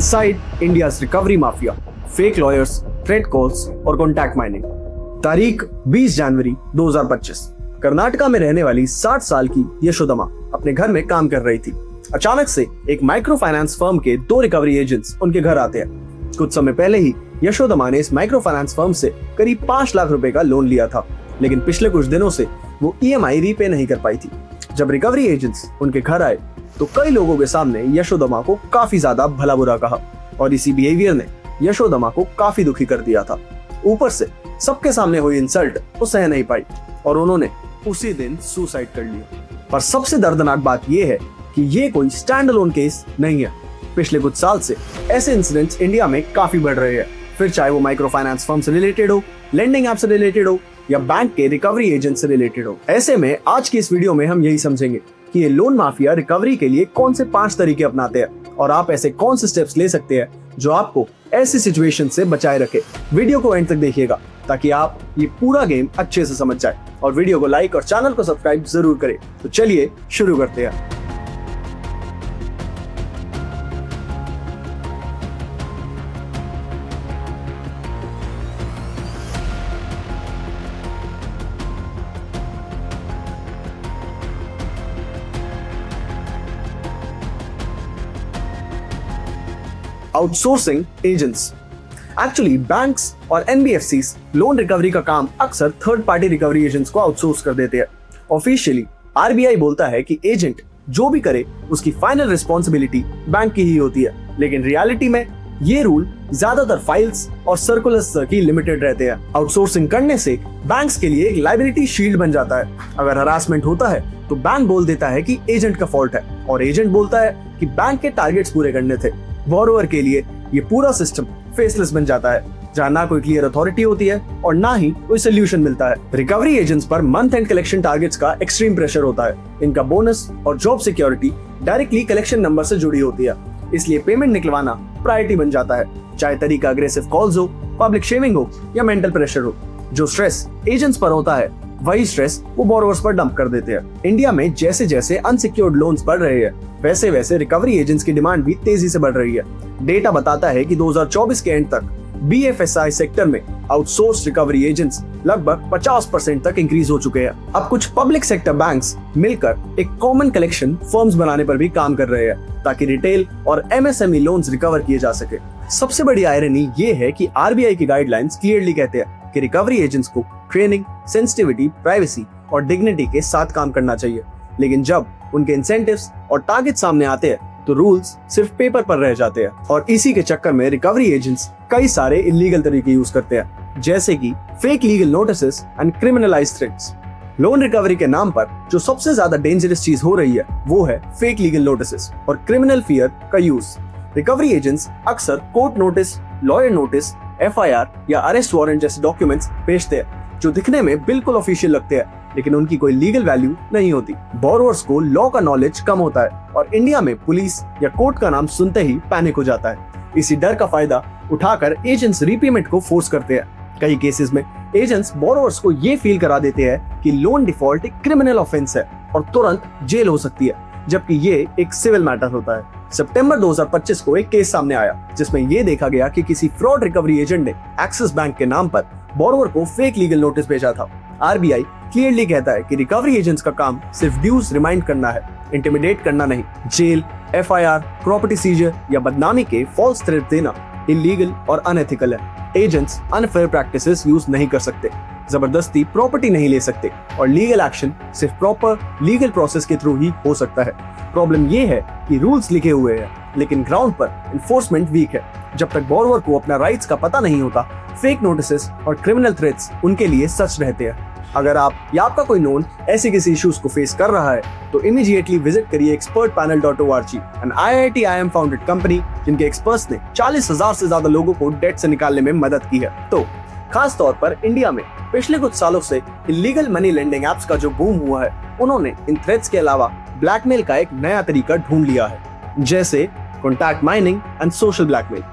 Inside India's recovery mafia, fake lawyers, threat calls और contact mining. तारीख 20 जनवरी 2025। कर्नाटका में रहने वाली 60 साल की यशोदमा अपने घर में काम कर रही थी। अचानक से एक माइक्रो फाइनेंस फर्म के 2 रिकवरी एजेंट्स उनके घर आते हैं। कुछ समय पहले ही यशोदमा ने इस माइक्रो फाइनेंस फर्म से करीब 5 लाख रुपए का लोन लिया था, लेकिन पिछले कुछ दिनों से वो EMI रीपे नहीं कर पाई थी। जब रिकवरी एजेंट्स उनके घर आए तो कई लोगों के सामने यशोदमा को काफी ज्यादा भला बुरा कहा और इसी बिहेवियर ने यशोदमा को काफी दुखी कर दिया था। ऊपर से सबके सामने हुई इंसल्ट वो सह नहीं पाई और उन्होंने उसी दिन सुसाइड कर लिया। पर सबसे दर्दनाक बात यह है कि ये कोई स्टैंड अलोन केस नहीं है। पिछले कुछ साल से ऐसे इंसिडेंट्स इंडिया में काफी बढ़ रहे हैं, फिर चाहे वो माइक्रो फाइनेंस फर्म से रिलेटेड हो, लेंडिंग ऐप से रिलेटेड हो या बैंक के रिकवरी एजेंट से रिलेटेड हो। ऐसे में आज की इस वीडियो में हम यही समझेंगे कि ये लोन माफिया रिकवरी के लिए कौन से 5 तरीके अपनाते हैं और आप ऐसे कौन से स्टेप्स ले सकते हैं जो आपको ऐसी सिचुएशन से बचाए रखे। वीडियो को एंड तक देखिएगा ताकि आप ये पूरा गेम अच्छे से समझ जाए और वीडियो को लाइक और चैनल को सब्सक्राइब जरूर करें। तो चलिए शुरू करते हैं। Outsourcing agents. एक्चुअली बैंक्स और NBFCs लोन रिकवरी का काम अक्सर थर्ड पार्टी रिकवरी एजेंट्स को आउटसोर्स कर देते हैं। ऑफिशियली RBI बोलता है कि एजेंट जो भी करे उसकी फाइनल रिस्पॉन्सिबिलिटी बैंक की ही होती है, लेकिन रियलिटी में ये रूल ज्यादातर फाइल्स और सर्कुलर्स तक ही लिमिटेड रहते हैं। आउटसोर्सिंग करने से बैंक्स के लिए एक लायबिलिटी शील्ड बन जाता है। अगर हरासमेंट होता है तो बैंक बोल देता है कि एजेंट का फॉल्ट है और एजेंट बोलता है कि बैंक के टारगेट्स पूरे करने थे। बोरोवर के लिए ये पूरा सिस्टम फेसलेस बन जाता है, जहाँ ना कोई क्लियर अथॉरिटी होती है और ना ही कोई सोल्यूशन मिलता है। Recovery agents per month and collection targets का एक्सट्रीम प्रेशर होता है। इनका बोनस और job security directly collection number से जुड़ी होती है, इसलिए पेमेंट निकलवाना प्रायोरिटी बन जाता है, चाहे तरीका अग्रेसिव कॉल्स हो, पब्लिक शेमिंग हो या मेंटल प्रेशर हो। जो स्ट्रेस एजेंट्स पर होता है वही स्ट्रेस वो बोरोवर्स पर डंप कर देते हैं। इंडिया में जैसे जैसे अनसिक्योर्ड लोन्स बढ़ रहे हैं वैसे वैसे रिकवरी एजेंट्स की डिमांड भी तेजी से बढ़ रही है। डेटा बताता है कि 2024 के एंड तक BFSI सेक्टर में आउटसोर्स रिकवरी एजेंट्स लगभग 50% तक इंक्रीज हो चुके हैं। अब कुछ पब्लिक सेक्टर बैंक्स मिलकर एक कॉमन कलेक्शन फर्म्स बनाने पर भी काम कर रहे हैं ताकि रिटेल और MSME लोन्स रिकवर किए जा सके। सबसे बड़ी आयरनी ये है कि RBI की गाइडलाइंस क्लियरली कहते हैं कि रिकवरी एजेंट्स को ट्रेनिंग, सेंसिटिविटी, प्राइवेसी और डिग्निटी के साथ काम करना चाहिए, लेकिन जब उनके इंसेंटिव्स और टारगेट सामने आते हैं तो रूल्स सिर्फ पेपर पर रह जाते हैं और इसी के चक्कर में रिकवरी एजेंट्स कई सारे इलीगल तरीके यूज करते हैं, जैसे कि fake legal notices and criminalised threats. Loan recovery के नाम पर जो सबसे ज्यादा डेंजरस चीज हो रही है वो है फेक लीगल नोटिसेस और क्रिमिनल फियर का यूज। रिकवरी एजेंट्स अक्सर court notice, lawyer notice, FIR या अरेस्ट वारंट जैसे डॉक्यूमेंट्स भेजते हैं जो दिखने में बिल्कुल ऑफिशियल लगते हैं, लेकिन उनकी कोई लीगल वैल्यू नहीं होती। बोरोवर्स को लॉ का नॉलेज कम होता है और इंडिया में पुलिस या कोर्ट का नाम सुनते ही पैनिक हो जाता है। इसी डर का फायदा उठाकर एजेंट्स रीपेमेंट को फोर्स करते हैं। कई केसेस में एजेंट्स बोरोवर्स को ये फील करा देते हैं कि लोन डिफॉल्ट एक क्रिमिनल ऑफेंस है और तुरंत जेल हो सकती है, जबकि ये एक सिविल मैटर होता है। सितंबर 2025 को एक केस सामने आया जिसमें ये देखा गया कि किसी फ्रॉड रिकवरी एजेंट ने एक्सिस बैंक के नाम पर बोरोवर को फेक लीगल नोटिस भेजा था। RBI क्लियरली कहता है कि रिकवरी एजेंट्स का काम सिर्फ ड्यूज रिमाइंड करना है, इंटिमिडेट करना नहीं। जेल, FIR, प्रॉपर्टी सीजर या बदनामी के फॉल्स थ्रेट देना इलीगल और अनएथिकल है। एजेंट्स अनफेयर प्रैक्टिसेस यूज नहीं कर सकते, जबरदस्ती प्रॉपर्टी नहीं ले सकते और लीगल एक्शन सिर्फ प्रॉपर लीगल प्रोसेस के थ्रू ही हो सकता है। प्रॉब्लम ये है कि रूल्स लिखे हुए हैं लेकिन ग्राउंड पर एनफोर्समेंट वीक है। जब तक बोरोवर को अपना राइट्स का पता नहीं होता, फेक नोटिसेस और क्रिमिनल थ्रेट्स उनके लिए सच रहते हैं। अगर आप या आपका कोई नोन ऐसे किसी इश्यूज को फेस कर रहा है तो इमीडिएटली विजिट करिए expertpanel.org, an IIT-IIM founded company जिनके एक्सपर्ट्स ने 40,000 से ज्यादा लोगों को डेट से निकालने में मदद की है। तो खास तौर पर इंडिया में पिछले कुछ सालों से इलीगल मनी लेंडिंग एप्स का जो बूम हुआ है, उन्होंने इन थ्रेट्स के अलावा ब्लैकमेल का एक नया तरीका ढूंढ लिया है, जैसे contact mining and social blackmail.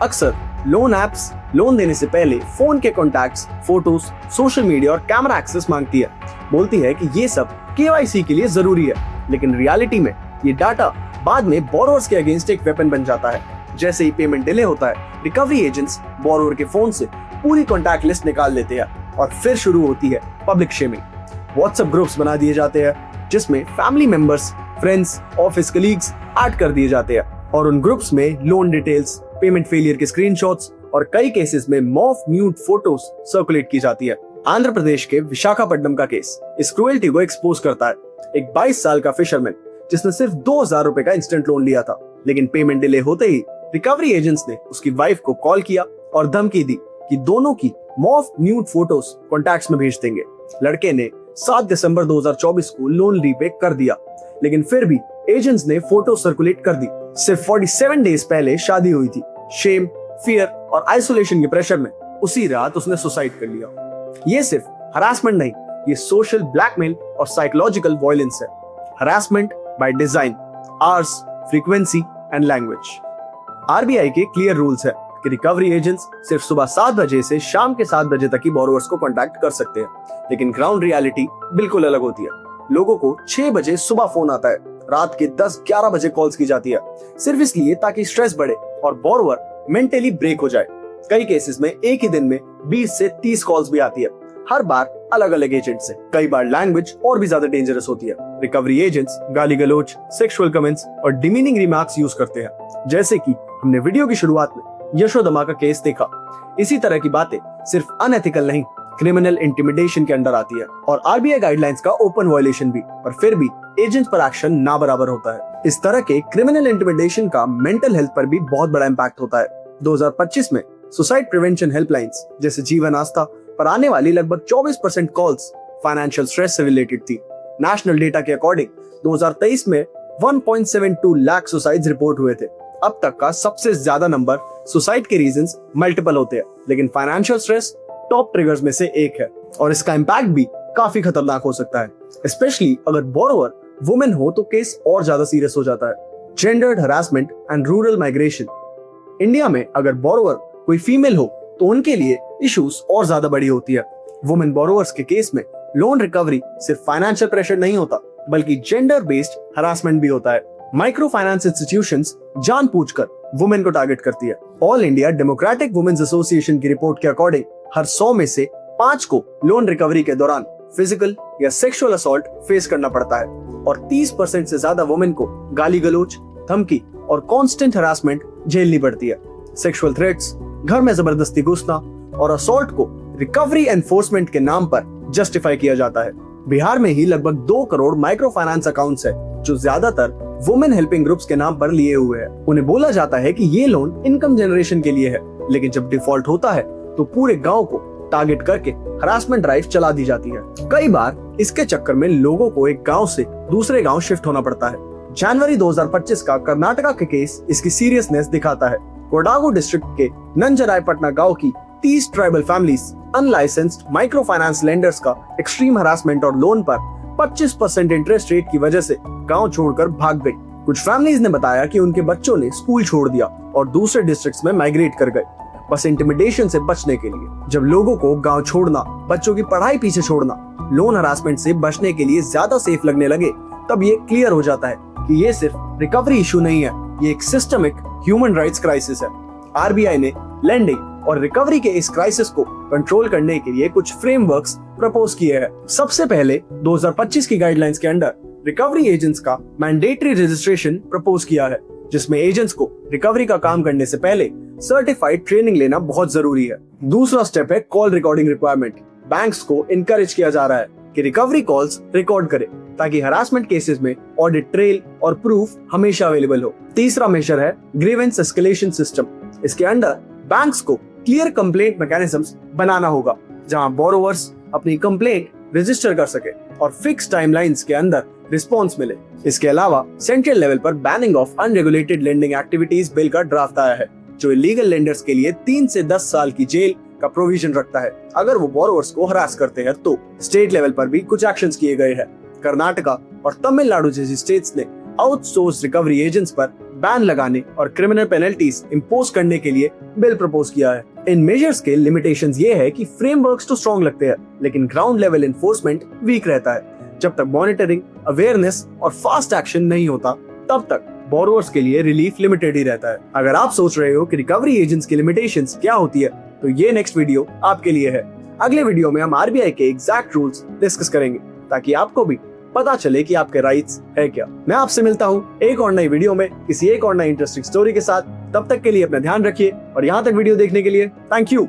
अक्सर लोन एप्स लोन देने से पहले फोन के कॉन्टैक्ट्स, फोटोज, सोशल मीडिया और कैमरा एक्सेस मांगती है। बोलती है कि ये सब KYC के लिए जरूरी है, लेकिन रियलिटी में ये डाटा बाद में बोरोवर्स के अगेंस्ट एक वेपन बन जाता है। जैसे ही पेमेंट डिले होता है, रिकवरी एजेंट्स बोरोवर के फोन से पूरी कॉन्टैक्ट लिस्ट निकाल लेते हैं और फिर शुरू होती है पब्लिक शेमिंग। व्हाट्सएप ग्रुप्स बना दिए जाते हैं जिसमें family members, friends, office colleagues add कर दिए जाते हैं और उन ग्रुप्स में लोन डिटेल्स, पेमेंट फेलियर के स्क्रीनशॉट्स और कई केसेस में मॉर्फ न्यूड फोटोज सर्कुलेट की जाती है। आंध्र प्रदेश के विशाखापट्टनम का केस इस क्रूएल्टी को एक्सपोज करता है। एक 22 साल का फिशरमैन जिसने सिर्फ 2000 रुपए का इंस्टेंट लोन लिया था, लेकिन पेमेंट डिले होते ही रिकवरी एजेंट्स ने उसकी वाइफ को कॉल किया और धमकी दी कि दोनों की मॉर्फ न्यूड फोटोज कॉन्टैक्ट्स में भेज देंगे। लड़के ने 7 दिसंबर 2024 को लोन रीपे कर दिया, लेकिन फिर भी एजेंट्स ने फोटो सर्कुलेट कर दी। सिर्फ 47 डेज पहले शादी हुई थी। शेम, फियर और आइसोलेशन के प्रेशर में उसी रात उसने सुसाइड कर लिया। ये सिर्फ हरासमेंट नहीं, ये सोशल ब्लैकमेल और साइकोलॉजिकल वायलेंस है। Harassment by design, hours, frequency and language. RBI के क्लियर रूल्स है कि रिकवरी एजेंट्स सिर्फ सुबह 7 बजे से शाम के 7 बजे तक ही बोरोवर्स को कांटेक्ट कर सकते हैं, लेकिन ग्राउंड रियलिटी बिल्कुल अलग होती है। लोगों को 6 बजे सुबह फोन आता है, रात के 10-11 बजे कॉल्स की जाती है, सिर्फ इसलिए ताकि स्ट्रेस बढ़े और बोरोवर मेंटली ब्रेक हो जाए। कई केसेस में एक ही दिन में 20 से 30 कॉल्स भी आती है, हर बार अलग अलग एजेंट से। कई बार लैंग्वेज और भी ज्यादा डेंजरस होती है। रिकवरी एजेंट्स गाली गलौज, सेक्सुअल कमेंट्स और डिमीनिंग रिमार्क्स यूज करते हैं, जैसे कि हमने वीडियो की शुरुआत में यशोदमा का केस देखा। इसी तरह की बातें सिर्फ अनएथिकल नहीं, क्रिमिनल इंटिमिडेशन के अंडर आती है और आरबीआई गाइडलाइंस का ओपन वायलेशन भी, और फिर भी एजेंट्स पर एक्शन ना बराबर होता है। इस तरह के क्रिमिनल इंटिमिडेशन का मेंटल हेल्थ पर भी बहुत बड़ा इम्पैक्ट होता है। 2025 में सुसाइड प्रिवेंशन हेल्पलाइंस जैसे जीवन आस्था पर आने वाली लगभग 24% कॉल्स फाइनेंशियल स्ट्रेस से रिलेटेड थी। नेशनल डेटा के अकॉर्डिंग 2023 में 1.72 लाख सुसाइड्स रिपोर्ट हुए थे। अब तक का सबसे ज्यादा नंबर। सुसाइड के रीजंस मल्टीपल होते हैं, लेकिन फाइनेंशियल स्ट्रेस टॉप ट्रिगर्स में से एक है और इसका इम्पैक्ट भी काफी खतरनाक हो सकता है। स्पेशली अगर बोरोवर वुमेन हो तो केस और ज्यादा सीरियस हो जाता है। Gendered harassment and rural migration. India में अगर बोरोवर कोई फीमेल हो तो उनके लिए इश्यूज और ज्यादा बड़ी होती है। वुमेन बोरोवर्स के केस में लोन रिकवरी सिर्फ फाइनेंशियल प्रेशर नहीं होता, बल्कि जेंडर बेस्ड हरासमेंट भी होता है। माइक्रो फाइनेंस इंस्टीट्यूशंस जानबूझकर वुमेन को टारगेट करती है। All India Democratic Women's Association की रिपोर्ट के अकॉर्डिंग हर 100 में से 5 को लोन रिकवरी के दौरान फिजिकल या सेक्सुअल असॉल्ट फेस करना पड़ता है और 30% से ज्यादा वुमेन को गाली गलौज, धमकी और कांस्टेंट हरासमेंट झेलनी पड़ती है। सेक्सुअल थ्रेट्स, घर में जबरदस्ती घुसना और असॉल्ट को रिकवरी एनफोर्समेंट के नाम पर जस्टिफाई किया जाता है। बिहार में ही लगभग 2 करोड़ माइक्रो फाइनेंस अकाउंट्स है जो ज्यादातर वुमेन हेल्पिंग ग्रुप्स के नाम पर लिए हुए हैं। उन्हें बोला जाता है कि ये लोन इनकम जनरेशन के लिए है, लेकिन जब डिफॉल्ट होता है तो पूरे गांव को टारगेट करके हरासमेंट ड्राइव चला दी जाती है। कई बार इसके चक्कर में लोगों को एक गांव से दूसरे गांव शिफ्ट होना पड़ता है। जनवरी 2025 का कर्नाटका के केस इसकी सीरियसनेस दिखाता है। कोडागु डिस्ट्रिक्ट के नंजरायपटना गांव की 30 tribal families unlicensed micro finance lenders का एक्सट्रीम हरासमेंट और लोन पर 25% इंटरेस्ट रेट की वजह से गांव छोड़कर भाग गई। कुछ फैमिलीज ने बताया कि उनके बच्चों ने स्कूल छोड़ दिया और दूसरे डिस्ट्रिक्ट्स में माइग्रेट कर गए, बस इंटिमिडेशन से बचने के लिए। जब लोगों को गांव छोड़ना, बच्चों की पढ़ाई पीछे छोड़ना लोन हरासमेंट से बचने के लिए ज्यादा सेफ लगने लगे, तब ये क्लियर हो जाता है कि ये सिर्फ रिकवरी इशू नहीं है, ये एक सिस्टमिक ह्यूमन राइट्स क्राइसिस है। आरबीआई ने लेंडिंग और रिकवरी के इस क्राइसिस को कंट्रोल करने के लिए कुछ फ्रेमवर्क्स प्रपोज किए हैं। सबसे पहले 2025 की गाइडलाइंस के अंडर रिकवरी एजेंट्स का मैंडेटरी रजिस्ट्रेशन प्रपोज किया है, जिसमें एजेंट्स को रिकवरी का काम करने से पहले सर्टिफाइड ट्रेनिंग लेना बहुत जरूरी है। दूसरा स्टेप है कॉल रिकॉर्डिंग रिक्वायरमेंट। बैंक्स को इनकरेज किया जा रहा है कि रिकवरी कॉल्स रिकॉर्ड करे ताकि हरासमेंट केसेस में ऑडिट ट्रेल और प्रूफ हमेशा अवेलेबल हो। तीसरा मेजर है ग्रीवेंस एस्केलेशन सिस्टम। इसके अंडर बैंक्स को क्लियर कंप्लेंट मैकेनिज्म्स बनाना होगा जहां बोरोवर्स अपनी कंप्लेंट रजिस्टर कर सके और फिक्स टाइमलाइंस के अंदर रिस्पॉन्स मिले। इसके अलावा सेंट्रल लेवल पर banning of unregulated lending activities bill का ड्राफ्ट आया है, जो इलीगल लेंडर्स के लिए 3 से 10 साल की जेल का प्रोविजन रखता है अगर वो बोरोवर्स को हरास करते हैं तो। स्टेट लेवल पर भी कुछ एक्शंस किए गए हैं। कर्नाटका और तमिलनाडु जैसी स्टेट्स ने आउटसोर्स रिकवरी एजेंट्स पर बैन लगाने और क्रिमिनल पेनल्टीज इम्पोज करने के लिए बिल प्रपोज किया है। इन मेजर्स के लिमिटेशंस ये है कि फ्रेमवर्क्स तो स्ट्रॉन्ग लगते हैं, लेकिन ग्राउंड लेवल एनफोर्समेंट वीक रहता है। जब तक मॉनिटरिंग, अवेयरनेस और फास्ट एक्शन नहीं होता, तब तक बोरोवर्स के लिए रिलीफ लिमिटेड ही रहता है। अगर आप सोच रहे हो कि रिकवरी एजेंट्स की लिमिटेशंस क्या होती है, तो ये नेक्स्ट वीडियो आपके लिए है। अगले वीडियो में हम आरबीआई के एग्जैक्ट रूल्स डिस्कस करेंगे ताकि आपको भी पता चले कि आपके राइट्स है क्या। मैं आपसे मिलता हूँ एक और नई वीडियो में किसी एक और नई इंटरेस्टिंग स्टोरी के साथ। तब तक के लिए अपना ध्यान रखिए और यहाँ तक वीडियो देखने के लिए थैंक यू।